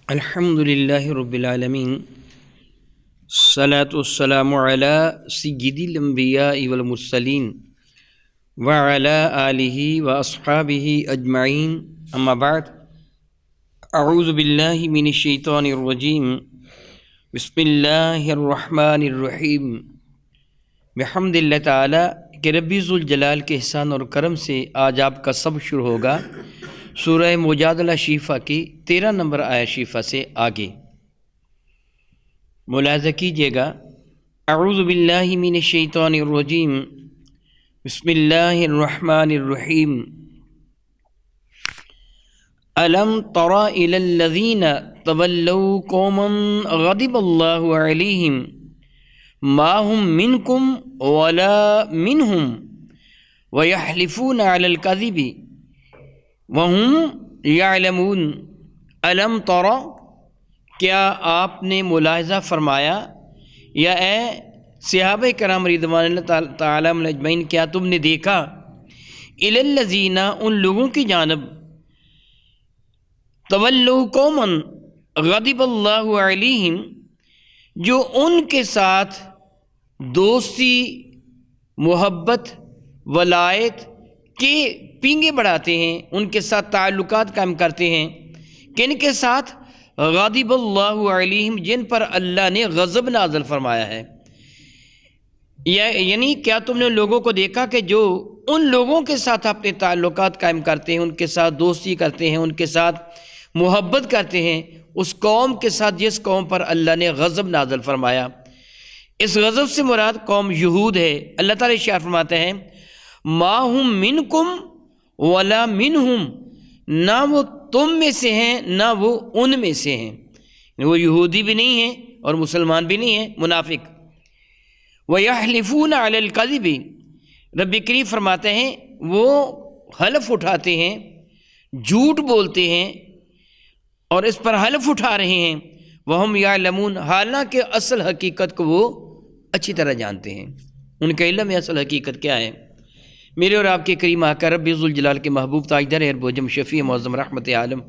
الحمد للہ رب العالمین، الصلاۃ والسلام علی سید الانبیاء والمرسلین وعلی آلہ واصحابہ اجمعین، اما بعد، اعوذ باللہ من الشیطان الرجیم، بسم اللہ الرحمن الرحیم۔ بحمد اللہ تعالیٰ کہ ربی ذوالجلال کے احسان اور کرم سے آج آپ کا سبق شروع ہوگا سورہ مجادلہ شیفہ کی 13 نمبر آیت شیفہ سے آگے۔ ملاحظہ کیجیے گا، اعوذ باللہ من الشیطان الرجیم، بسم اللہ الرحمن الرحیم۔ الم تر الی الذین تولوا قوما غضب اللہ علیہم ما هم منکم ولا منہم ویحلفون علی الکذب وَهُمْ يَعْلَمُونَ۔ الم تر، کیا آپ نے ملاحظہ فرمایا یا اے صحابہ کرام رضوان اللہ تعالیٰ اجمعین، کیا تم نے دیکھا الی الذین، ان لوگوں کی جانب، تولوا قوما غضب اللہ علیہم، جو ان کے ساتھ دوستی، محبت، ولایت کے پینگے بڑھاتے ہیں، ان کے ساتھ تعلقات قائم کرتے ہیں۔ کن کے ساتھ؟ غضب اللہ علیہم، جن پر اللہ نے غضب نازل فرمایا ہے۔ یعنی کیا تم نے ان لوگوں کو دیکھا کہ جو ان لوگوں کے ساتھ اپنے تعلقات قائم کرتے ہیں، ان کے ساتھ دوستی کرتے ہیں، ان کے ساتھ محبت کرتے ہیں، اس قوم کے ساتھ جس قوم پر اللہ نے غضب نازل فرمایا۔ اس غضب سے مراد قوم یہود ہے۔ اللہ تعالیٰ ارشاد فرماتے ہیں ما ہم منکم ولا منہم، نہ وہ تم میں سے ہیں نہ وہ ان میں سے ہیں، وہ یہودی بھی نہیں ہیں اور مسلمان بھی نہیں ہیں، منافق۔ وَيَحْلِفُونَ عَلَى الْكَذِبِ، رب کریم فرماتے ہیں وہ حلف اٹھاتے ہیں، جھوٹ بولتے ہیں اور اس پر حلف اٹھا رہے ہیں۔ وَهُمْ يَعْلَمُونَ، حالانکہ اصل حقیقت کو وہ اچھی طرح جانتے ہیں، ان کا علم ہے اصل حقیقت کیا ہے۔ میرے اور آپ کے کریم آقا رب ذوالجلال کے محبوب تاجدار ارب و عجم شفیع معظم رحمت عالم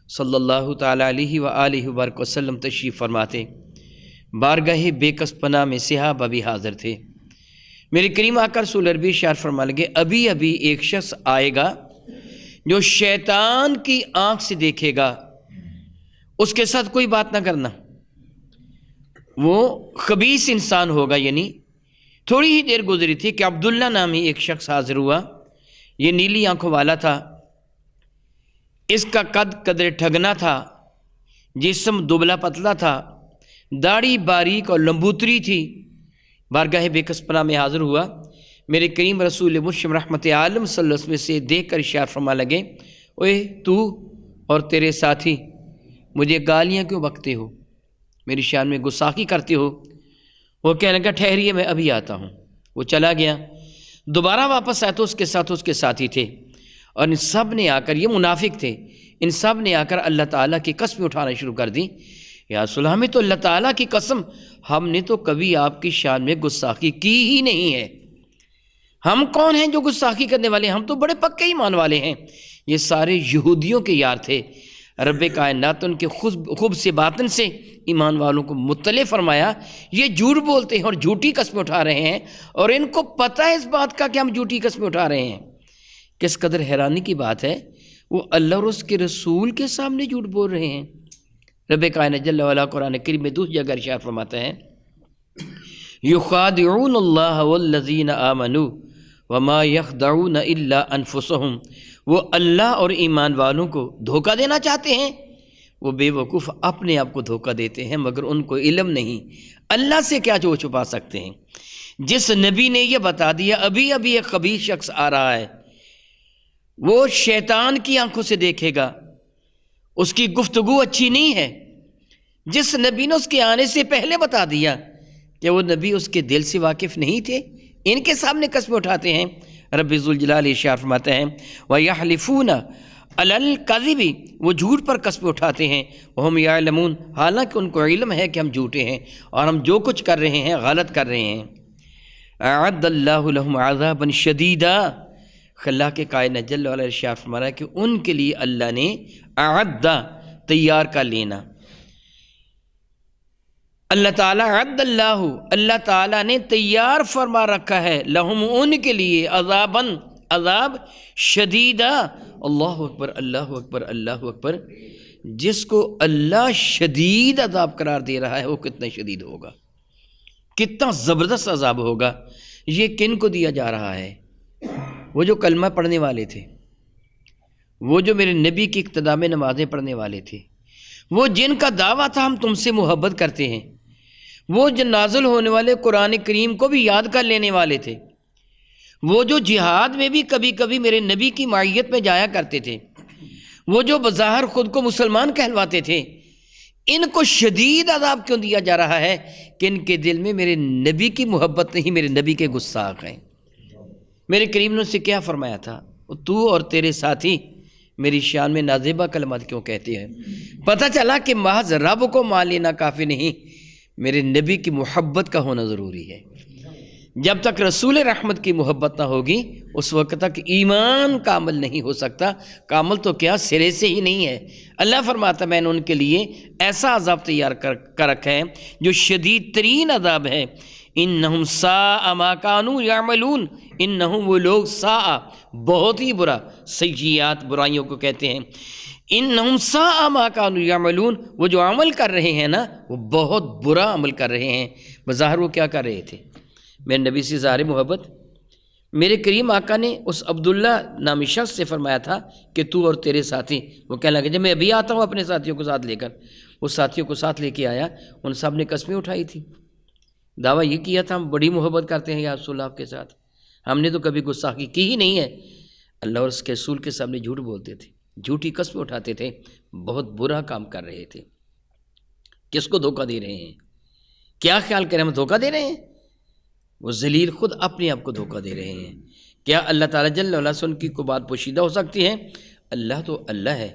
صلی اللہ تعالیٰ علیہ وآلہ وبارک وسلم تشریف فرماتے، بارگاہ بے کس پناہ میں صحابہ بھی حاضر تھے۔ میرے کریم آقا رسول عربی ارشاد فرما لگے، ابھی ابھی ایک شخص آئے گا جو شیطان کی آنکھ سے دیکھے گا، اس کے ساتھ کوئی بات نہ کرنا، وہ خبیث انسان ہوگا۔ یعنی تھوڑی ہی دیر گزری تھی کہ عبداللہ نامی ایک شخص حاضر ہوا، یہ نیلی آنکھوں والا تھا، اس کا قد قدر ٹھگنا تھا، جسم دبلا پتلا تھا، داڑھی باریک اور لمبوتری تھی، بارگاہ بے کس پناہ میں حاضر ہوا۔ میرے کریم رسول مرشد رحمت عالم صلی اللہ علیہ وسلم سے دیکھ کر ارشاد فرما لگے، اوے تو اور تیرے ساتھی مجھے گالیاں کیوں بکتے ہو، میری شان میں گستاخی کرتے ہو؟ وہ کہنے لگا ٹھہریے میں ابھی آتا ہوں۔ وہ چلا گیا، دوبارہ واپس آیا تو اس کے ساتھی تھے، اور ان سب نے آ کر، یہ منافق تھے، ان سب نے آ کر اللہ تعالیٰ کی قسم اٹھانا شروع کر دی۔ یا رسول اللہ، ہمیں تو اللہ تعالیٰ کی قسم، ہم نے تو کبھی آپ کی شان میں گستاخی کی ہی نہیں ہے، ہم کون ہیں جو گستاخی کرنے والے ہیں، ہم تو بڑے پکے ایمان والے ہیں۔ یہ سارے یہودیوں کے یار تھے۔ رب کائنات ان کے خوب سے باطن سے ایمان والوں کو مطلع فرمایا، یہ جھوٹ بولتے ہیں اور جھوٹی قسمیں اٹھا رہے ہیں، اور ان کو پتہ ہے اس بات کا کہ ہم جھوٹی قسمیں اٹھا رہے ہیں۔ کس قدر حیرانی کی بات ہے، وہ اللہ اور اس کے رسول کے سامنے جھوٹ بول رہے ہیں۔ رب کائنات جل وعلا قرآن کریم میں دوسری جگہ ارشاد فرماتا ہے، یخادعون اللہ والذین آمنوا وما یخدعون الا انفسہم، وہ اللہ اور ایمان والوں کو دھوکہ دینا چاہتے ہیں، وہ بے وقوف اپنے آپ کو دھوکہ دیتے ہیں، مگر ان کو علم نہیں، اللہ سے کیا جو چھپا سکتے ہیں۔ جس نبی نے یہ بتا دیا ابھی ابھی ایک خبیث شخص آ رہا ہے، وہ شیطان کی آنکھوں سے دیکھے گا، اس کی گفتگو اچھی نہیں ہے۔ جس نبی نے اس کے آنے سے پہلے بتا دیا کہ وہ نبی اس کے دل سے واقف نہیں تھے، ان کے سامنے قسمیں اٹھاتے ہیں۔ رب ذوالجلال ارشاد فرماتے ہیں وَيَحْلِفُونَ عَلَى الْكَذِبِ، وہ جھوٹ پر قسم اٹھاتے ہیں، وَهُمْ يَعْلَمُونَ، حالانکہ ان کو علم ہے کہ ہم جھوٹے ہیں اور ہم جو کچھ کر رہے ہیں غلط کر رہے ہیں۔ اعد اللہ لہم عذابا شدیدا، اللہ کے کائنات جل وعلا ارشاد فرما رہا ہے کہ ان کے لیے اللہ نے اعد تیار کر لینا۔ اللہ تعالیٰ عد اللہ، اللہ تعالیٰ نے تیار فرما رکھا ہے، لہم ان کے لیے، عذاباً عذاب، شدیدہ، اللہ اکبر اللہ اکبر اللہ اکبر، جس کو اللہ شدید عذاب قرار دے رہا ہے وہ کتنا شدید ہوگا، کتنا زبردست عذاب ہوگا۔ یہ کن کو دیا جا رہا ہے؟ وہ جو کلمہ پڑھنے والے تھے، وہ جو میرے نبی کی اقتداء میں نمازیں پڑھنے والے تھے، وہ جن کا دعویٰ تھا ہم تم سے محبت کرتے ہیں، وہ جو نازل ہونے والے قرآن کریم کو بھی یاد کر لینے والے تھے، وہ جو جہاد میں بھی کبھی کبھی میرے نبی کی معیت میں جایا کرتے تھے، وہ جو بظاہر خود کو مسلمان کہلواتے تھے، ان کو شدید عذاب کیوں دیا جا رہا ہے؟ کہ ان کے دل میں میرے نبی کی محبت نہیں، میرے نبی کے گستاخ ہیں۔ میرے کریم نے اس سے کیا فرمایا تھا؟ تو اور تیرے ساتھی میری شان میں نازیبہ کلمات کیوں کہتے ہیں؟ پتہ چلا کہ محض رب کو مان لینا کافی نہیں، میرے نبی کی محبت کا ہونا ضروری ہے۔ جب تک رسول رحمت کی محبت نہ ہوگی اس وقت تک ایمان کامل نہیں ہو سکتا، کامل تو کیا سرے سے ہی نہیں ہے۔ اللہ فرماتا میں نے ان کے لیے ایسا عذاب تیار کر رکھا ہے جو شدید ترین عذاب ہے۔ انہم ساء ما کانوا یعملون، انہم وہ لوگ ساء بہت ہی برا، سیئات برائیوں کو کہتے ہیں، انہم ساء ما کانوا یعملون، وہ جو عمل کر رہے ہیں نا وہ بہت برا عمل کر رہے ہیں۔ بظاہر وہ کیا کر رہے تھے؟ میرے نبی سے ظاہر محبت۔ میرے کریم آقا نے اس عبداللہ نامی شخص سے فرمایا تھا کہ تو اور تیرے ساتھی، وہ کہنے لگے جب میں ابھی آتا ہوں اپنے ساتھیوں کو ساتھ لے کر، اس ساتھیوں کو ساتھ لے کے آیا، ان سب نے قسمیں اٹھائی تھی، دعویٰ یہ کیا تھا ہم بڑی محبت کرتے ہیں یا رسول اللہ آپ کے ساتھ، ہم نے تو کبھی گستاخی کی ہی نہیں ہے۔ اللہ اور اس کے رسول کے سامنے جھوٹ بولتے تھے، جھوٹی قسمیں اٹھاتے تھے، بہت برا کام کر رہے تھے۔ کس کو دھوکہ دے رہے ہیں؟ کیا خیال کریں ہم دھوکہ دے رہے ہیں؟ وہ ذلیل خود اپنے آپ کو دھوکہ دے رہے ہیں۔ کیا اللہ تعالیٰ جل وعلا سے ان کی کوئی بات پوشیدہ ہو سکتی ہے؟ اللہ تو اللہ ہے۔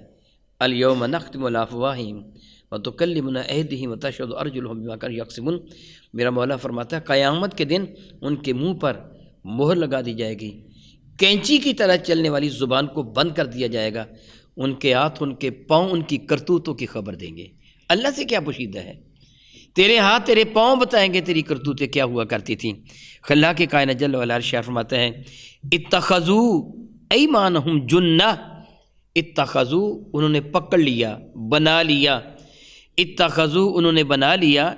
الیوم نختم علی افواہہم وتکلمنا ایدیہم وتشہد ارجلہم بما کانوا یکسبون، میرا مولا فرماتا ہے قیامت کے دن ان کے منہ پر مہر لگا دی جائے گی، کینچی کی طرح چلنے والی زبان کو بند کر دیا جائے گا، ان کے ہاتھ ان کے پاؤں ان کی کرتوتوں کی خبر دیں گے۔ اللہ سے کیا پوشیدہ ہے؟ تیرے ہاتھ تیرے پاؤں بتائیں گے تیری کرتوتیں کیا ہوا کرتی تھیں۔ خلا کے کائنات جل وعلا ارشاد فرماتا ہے اتخذوا ایمانہم جنہ، اتخذوا انہوں نے پکڑ لیا، بنا لیا، اتخذوا انہوں نے بنا لیا،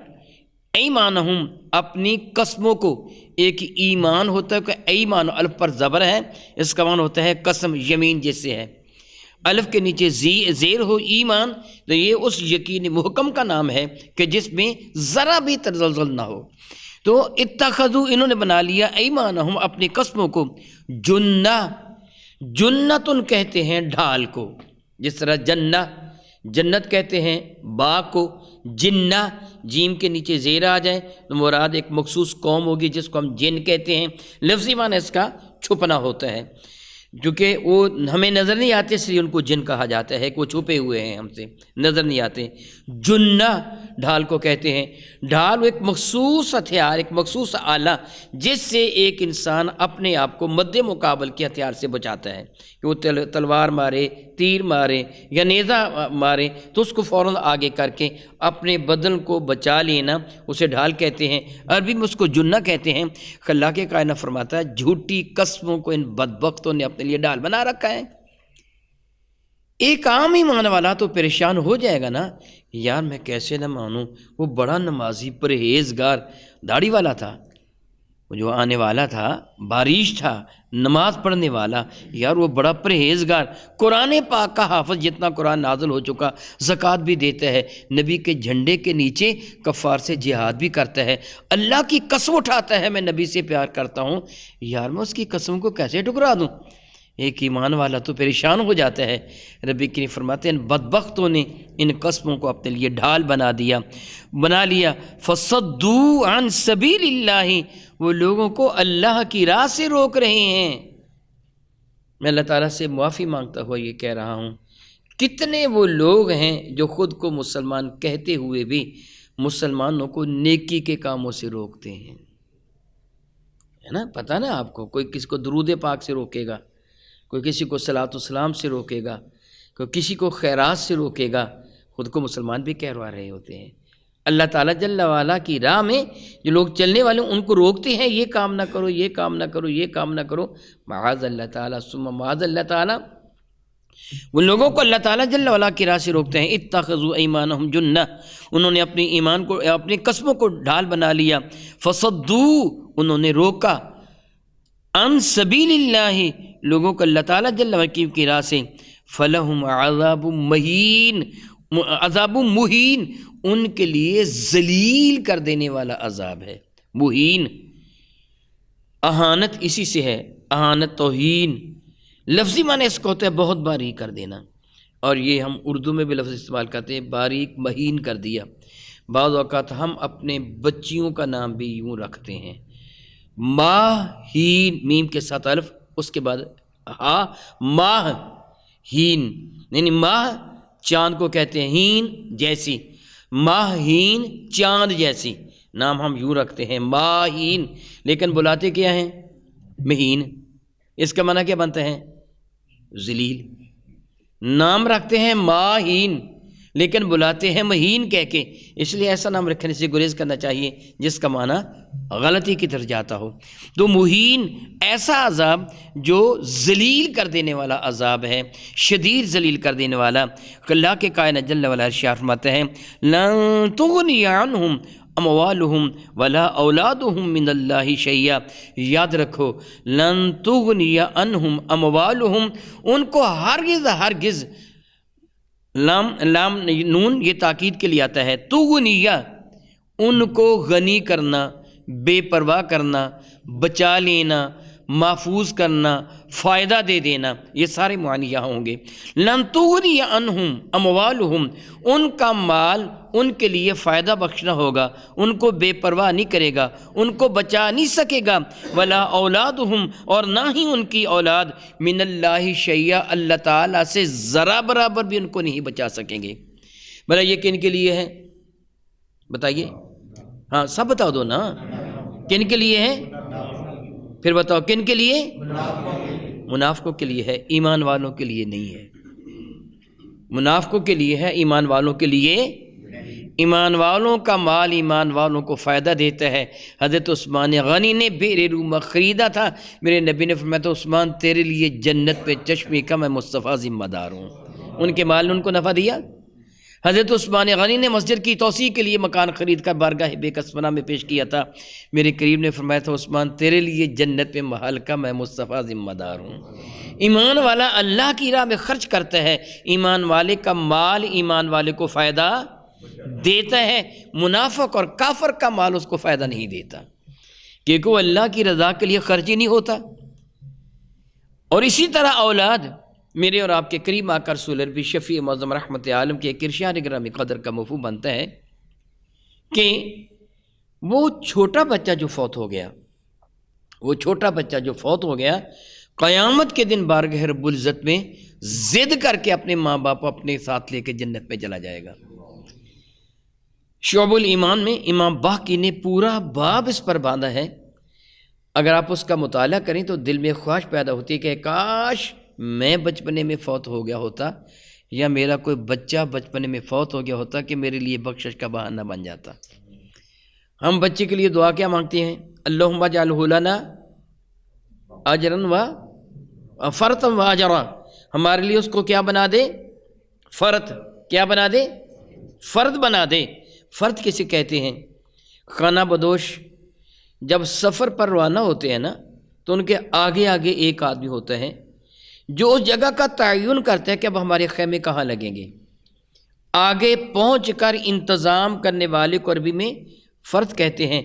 ایمانہم اپنی قسموں کو۔ ایک ایمان ہوتا ہے کہ ایمان الف پر زبر ہے، اس کا معنی ہوتا ہے قسم، یمین جیسے ہے، الف کے نیچے زیر ہو ایمان، تو یہ اس یقین محکم کا نام ہے کہ جس میں ذرا بھی تزلزل نہ ہو۔ تو اتخذوا انہوں نے بنا لیا، ایمانہم اپنی قسموں کو، جنہ، جنتن کہتے ہیں ڈھال کو، جس طرح جنہ جنت کہتے ہیں باغ کو، جنہ جیم کے نیچے زیر آ جائے تو مراد ایک مخصوص قوم ہوگی جس کو ہم جن کہتے ہیں، لفظی معنی اس کا چھپنا ہوتا ہے، کیونکہ وہ ہمیں نظر نہیں آتے اس لیے ان کو جن کہا جاتا ہے کہ وہ چھپے ہوئے ہیں، ہم سے نظر نہیں آتے۔ جنہ ڈھال کو کہتے ہیں، ڈھال ایک مخصوص ہتھیار، ایک مخصوص آلہ جس سے ایک انسان اپنے آپ کو مد مقابل کے ہتھیار سے بچاتا ہے، کہ وہ تلوار مارے، تیر مارے یا نیزہ مارے تو اس کو فوراً آگے کر کے اپنے بدن کو بچا لینا، اسے ڈھال کہتے ہیں، عربی میں اس کو جنہ کہتے ہیں۔ خلا کے کائنات فرماتا ہے جھوٹی قسموں کو ان بدبختوں نے اپنے لیے ڈھال بنا رکھا ہے۔ ایک عام ایمان والا تو پریشان ہو جائے گا نا، یار میں کیسے نہ مانوں، وہ بڑا نمازی پرہیزگار داڑھی والا تھا، وہ جو آنے والا تھا بارش تھا، نماز پڑھنے والا، یار وہ بڑا پرہیزگار، قرآن پاک کا حافظ، جتنا قرآن نازل ہو چکا، زکوٰۃ بھی دیتا ہے، نبی کے جھنڈے کے نیچے کفار سے جہاد بھی کرتا ہے، اللہ کی قسم اٹھاتا ہے میں نبی سے پیار کرتا ہوں، یار میں اس کی قسم کو کیسے ٹکرا دوں؟ ایک ایمان والا تو پریشان ہو جاتا ہے۔ ربی کریم فرماتے ہیں ان بدبختوں نے ان قسموں کو اپنے لیے ڈھال بنا لیا۔ فصدوا عن سبیل اللہ، وہ لوگوں کو اللہ کی راہ سے روک رہے ہیں۔ میں اللہ تعالیٰ سے معافی مانگتا ہوا یہ کہہ رہا ہوں، کتنے وہ لوگ ہیں جو خود کو مسلمان کہتے ہوئے بھی مسلمانوں کو نیکی کے کاموں سے روکتے ہیں، ہے نا؟ پتہ نا آپ کو، کوئی کسی کو درود پاک سے روکے گا، کوئی کسی کو صلاۃ و سلام سے روکے گا، کوئی کسی کو خیرات سے روکے گا، خود کو مسلمان بھی کہلوا رہے ہوتے ہیں۔ اللہ تعالیٰ جل وعلا کی راہ میں جو لوگ چلنے والے ان کو روکتے ہیں، یہ کام نہ کرو، یہ کام نہ کرو، یہ کام نہ کرو، معاذ اللہ تعالیٰ ثم معاذ اللہ تعالیٰ ان لوگوں کو اللہ تعالیٰ جل وعلا کی راہ سے روکتے ہیں۔ اتخذوا ایمانہم جنہ، انہوں نے اپنی ایمان کو، اپنی قسموں کو ڈھال بنا لیا، فصدوا، انہوں نے روکا، عن سبیل اللہ، لوگوں کو اللہ تعالیٰ جل وعلا کی راہ سے، فلہم عذاب مہین، عذاب مہین، ان کے لیے ذلیل کر دینے والا عذاب ہے۔ مہین، اہانت اسی سے ہے، اہانت توہین، لفظی معنی اس کو ہوتا ہے بہت باریک کر دینا، اور یہ ہم اردو میں بھی لفظ استعمال کرتے ہیں، باریک مہین کر دیا۔ بعض اوقات ہم اپنے بچیوں کا نام بھی یوں رکھتے ہیں، ماہین، میم کے ساتھ الف، اس کے بعد ہا، ماہ ہین، یعنی ماہ چاند کو کہتے ہیں، ہین جیسی، ماہین چاند جیسی، نام ہم یوں رکھتے ہیں ماہین، لیکن بلاتے کیا ہیں؟ مہین۔ اس کا معنی کیا بنتا ہے؟ ذلیل۔ نام رکھتے ہیں ماہین لیکن بلاتے ہیں مہین کہہ کے، اس لیے ایسا نام رکھنے سے گریز کرنا چاہیے جس کا معنی غلطی کی طرف جاتا ہو۔ تو مہین ایسا عذاب جو ذلیل کر دینے والا عذاب ہے، شدید ذلیل کر دینے والا۔ اللہ کے کائنات جل وعلا ارشاد فرماتے ہیں، لن تغنی عنہم اموالہم ولا اولادہم من اللہ شیئا، یاد رکھو، لن تغنی عنہم اموالہم، ان کو ہرگز لام نون یہ تاکید کے لیے آتا ہے، تغنیہ، ان کو غنی کرنا، بے پرواہ کرنا، بچا لینا، محفوظ کرنا، فائدہ دے دینا، یہ سارے معنی یہاں ہوں گے۔ لن تغنی عنہم اموالہم، ان کا مال ان کے لیے فائدہ بخشنا ہوگا، ان کو بے پرواہ نہیں کرے گا، ان کو بچا نہیں سکے گا، ولا اولادہم، اور نہ ہی ان کی اولاد، من اللہ شیئا، اللہ تعالیٰ سے ذرا برابر بھی ان کو نہیں بچا سکیں گے۔ بھلا یہ کن کے لیے ہے بتائیے؟ ہاں سب بتا دو نا، کن کے لیے ہے؟ پھر بتاؤ کن کے لیے؟ منافقوں کے لیے ہے، ایمان والوں کے لیے نہیں ہے۔ منافقوں کے لیے ہے، ایمان والوں کے لیے۔ ایمان والوں کا مال ایمان والوں کو فائدہ دیتا ہے۔ حضرت عثمان غنی نے بئر رومہ خریدا تھا، میرے نبی نے فرمایا تھا، عثمان تیرے لیے جنت پہ چشمے کا میں مصطفیٰ ذمہ دار ہوں۔ ان کے مال نے ان کو نفع دیا۔ حضرت عثمان غنی نے مسجد کی توسیع کے لیے مکان خرید کر بارگاہ بے کسمنہ میں پیش کیا تھا، میرے کریم نے فرمایا تھا، عثمان تیرے لیے جنت پہ محل کا میں مصطفیٰ ذمہ دار ہوں۔ ایمان والا اللہ کی راہ میں خرچ کرتا ہے، ایمان والے کا مال ایمان والے کو فائدہ دیتا ہے، منافق اور کافر کا مال اس کو فائدہ نہیں دیتا، کیونکہ وہ اللہ کی رضا کے لیے خرچ ہی نہیں ہوتا۔ اور اسی طرح اولاد، میرے اور آپ کے کریم آقا رسول عربی شفیع معظم رحمت عالم کے ایک ارشاد گرامی قدر کا مفہوم بنتا ہے کہ وہ چھوٹا بچہ جو فوت ہو گیا، وہ چھوٹا بچہ جو فوت ہو گیا، قیامت کے دن بارگاہ رب العزت میں ضد کر کے اپنے ماں باپ اپنے ساتھ لے کے جنت میں چلا جائے گا۔ شعب الایمان میں امام باقی نے پورا باب اس پر باندھا ہے، اگر آپ اس کا مطالعہ کریں تو دل میں خواہش پیدا ہوتی ہے کہ کاش میں بچپنے میں فوت ہو گیا ہوتا، یا میرا کوئی بچہ بچپنے میں فوت ہو گیا ہوتا کہ میرے لیے بخشش کا بہانہ بن جاتا۔ ہم بچے کے لیے دعا کیا مانگتے ہیں؟ اللہم اجعلہ لنا اجرا و فرتا و اجرا، ہمارے لیے اس کو کیا بنا دے؟ فرد، کیا بنا دے؟ فرد بنا دے۔ فرد کسے کہتے ہیں؟ خانہ بدوش جب سفر پر روانہ ہوتے ہیں نا، تو ان کے آگے آگے ایک آدمی ہوتا ہے جو اس جگہ کا تعین کرتا ہے کہ اب ہمارے خیمے کہاں لگیں گے۔ آگے پہنچ کر انتظام کرنے والے کو عربی میں فرد کہتے ہیں۔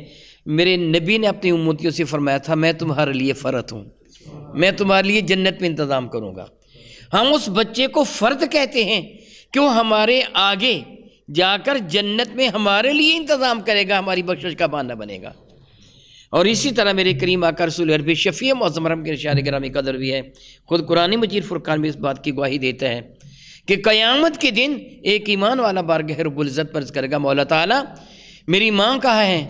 میرے نبی نے اپنی امتیوں سے فرمایا تھا، میں تمہارے لیے فرد ہوں، میں تمہارے لیے جنت میں انتظام کروں گا۔ ہم اس بچے کو فرد کہتے ہیں کہ وہ ہمارے آگے جا کر جنت میں ہمارے لیے انتظام کرے گا، ہماری بخشش کا بہانہ بنے گا۔ اور اسی طرح میرے کریم آقا رسول عربی شفیع معظم رحم کے ارشاد گرامی قدر بھی ہے، خود قرآن مجید فرقان میں اس بات کی گواہی دیتا ہے کہ قیامت کے دن ایک ایمان والا بارگاہ رب العزت پر عرض کرے گا، مولا تعالیٰ میری ماں کہاں ہے،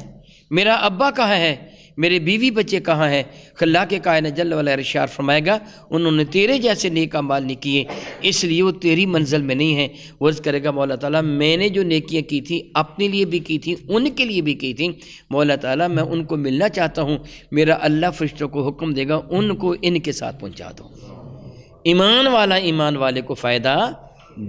میرا ابا کہاں ہے، میرے بیوی بچے کہاں ہیں؟ اللہ کے کائنات جل وعلا ارشاد فرمائے گا انہوں نے تیرے جیسے نیک اعمال نہیں کیے اس لیے وہ تیری منزل میں نہیں ہیں۔ وہ عرض کرے گا مولا تعالیٰ میں نے جو نیکیاں کی تھیں اپنے لیے بھی کی تھیں ان کے لیے بھی کی تھیں، مولا تعالیٰ میں ان کو ملنا چاہتا ہوں، میرا اللہ فرشتوں کو حکم دے گا ان کو ان کے ساتھ پہنچا دو۔ ایمان والا ایمان والے کو فائدہ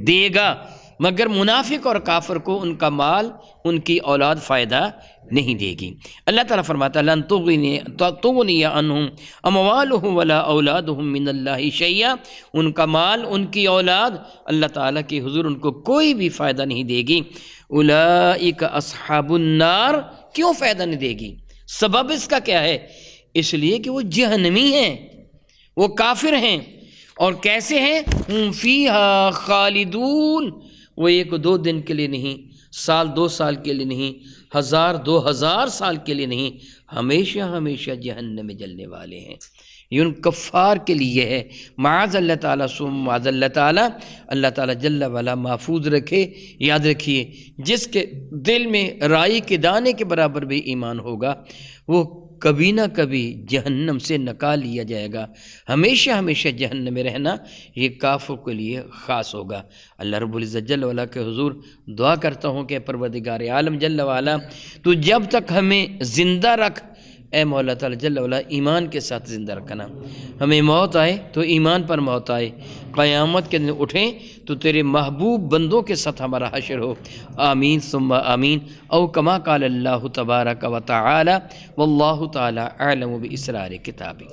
دے گا، مگر منافق اور کافر کو ان کا مال ان کی اولاد فائدہ نہیں دے گی۔ اللہ تعالیٰ فرماتا ہے لن تغنی عنہم اموالہم ولا اولادہم من اللہ شیئا، ان کا مال ان کی اولاد اللہ تعالیٰ کے حضور ان کو کوئی بھی فائدہ نہیں دے گی۔ اولئک اصحاب النار، کیوں فائدہ نہیں دے گی؟ سبب اس کا کیا ہے؟ اس لیے کہ وہ جہنمی ہیں، وہ کافر ہیں۔ اور کیسے ہیں؟ ہم فیہا خالدون، وہ 1-2 دن کے لیے نہیں، سال 2 سال کے لیے نہیں، 1000-2000 سال کے لیے نہیں، ہمیشہ ہمیشہ جہنم میں جلنے والے ہیں۔ یہ ان کفار کے لیے ہے۔ معاذ اللہ تعالیٰ معاذ اللہ تعالیٰ، اللہ تعالیٰ جل وعلا محفوظ رکھے۔ یاد رکھیے جس کے دل میں رائی کے دانے کے برابر بھی ایمان ہوگا وہ کبھی نہ کبھی جہنم سے نکال لیا جائے گا، ہمیشہ ہمیشہ جہنم میں رہنا یہ کافر کے لیے خاص ہوگا۔ اللہ رب العزت جل وعلا کے حضور دعا کرتا ہوں کہ پروردگار عالم جل وعلا تو جب تک ہمیں زندہ رکھ، اے مولا تعالیٰ جل وعلا ایمان کے ساتھ زندہ رکھنا، ہمیں موت آئے تو ایمان پر موت آئے، قیامت کے دن اٹھیں تو تیرے محبوب بندوں کے ساتھ ہمارا حشر ہو۔ آمین ثم آمین۔ او کما قال اللہ تبارک و تعالی واللہ تعالی اعلم باسرار کتابہ۔